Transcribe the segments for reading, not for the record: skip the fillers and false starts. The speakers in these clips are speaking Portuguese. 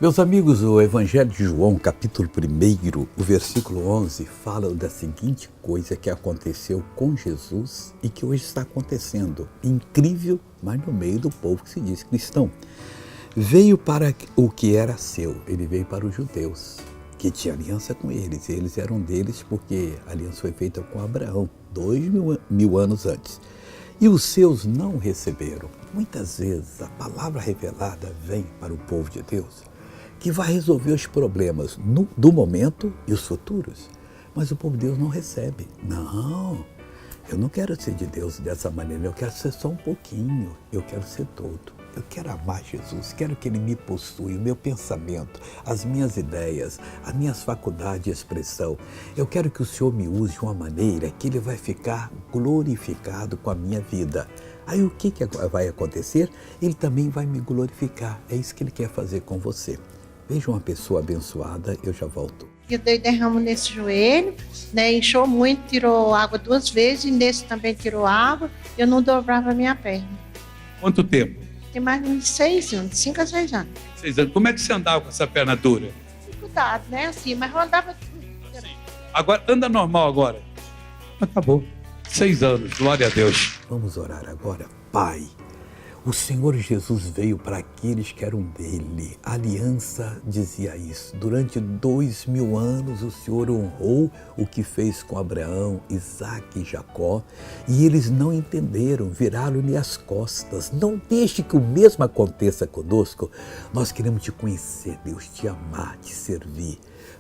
Meus amigos, o Evangelho de João, capítulo 1, o versículo 11, fala da seguinte coisa que aconteceu com Jesus e que hoje está acontecendo. Incrível, mas no meio do povo que se diz cristão. Veio para o que era seu, ele veio para os judeus, que tinha aliança com eles. Eles eram deles porque a aliança foi feita com Abraão, 2000 anos antes. E os seus não receberam. Muitas vezes a palavra revelada vem para o povo de Deus, que vai resolver os problemas do momento e os futuros. Mas o povo de Deus não recebe. Não, eu não quero ser de Deus dessa maneira, eu quero ser só um pouquinho, eu quero ser todo. Eu quero amar Jesus, quero que Ele me possua, o meu pensamento, as minhas ideias, as minhas faculdades de expressão. Eu quero que o Senhor me use de uma maneira que Ele vai ficar glorificado com a minha vida. Aí o que vai acontecer? Ele também vai me glorificar. É isso que Ele quer fazer com você. Veja uma pessoa abençoada, eu já volto. Eu dei derramo nesse joelho, né? Inchou muito, tirou água 2 vezes, e nesse também tirou água. Eu não dobrava a minha perna. Quanto tempo? Tem mais de 6 anos, 5 a 6 anos. 6 anos. Como é que você andava com essa perna dura? Dificuldade, né? Assim, mas eu andava... Agora, anda normal agora. Acabou. 6 anos, glória a Deus. Vamos orar agora. Pai, o Senhor Jesus veio para aqueles que eram dele. A aliança dizia isso. Durante 2000 anos o Senhor honrou o que fez com Abraão, Isaque e Jacó. E eles não entenderam, viraram-lhe as costas. Não deixe que o mesmo aconteça conosco. Nós queremos te conhecer, Deus, te amar, te servir.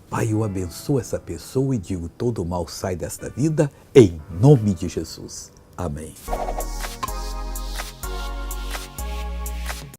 Pai, eu abençoo essa pessoa e digo, todo mal sai desta vida, em nome de Jesus. Amém.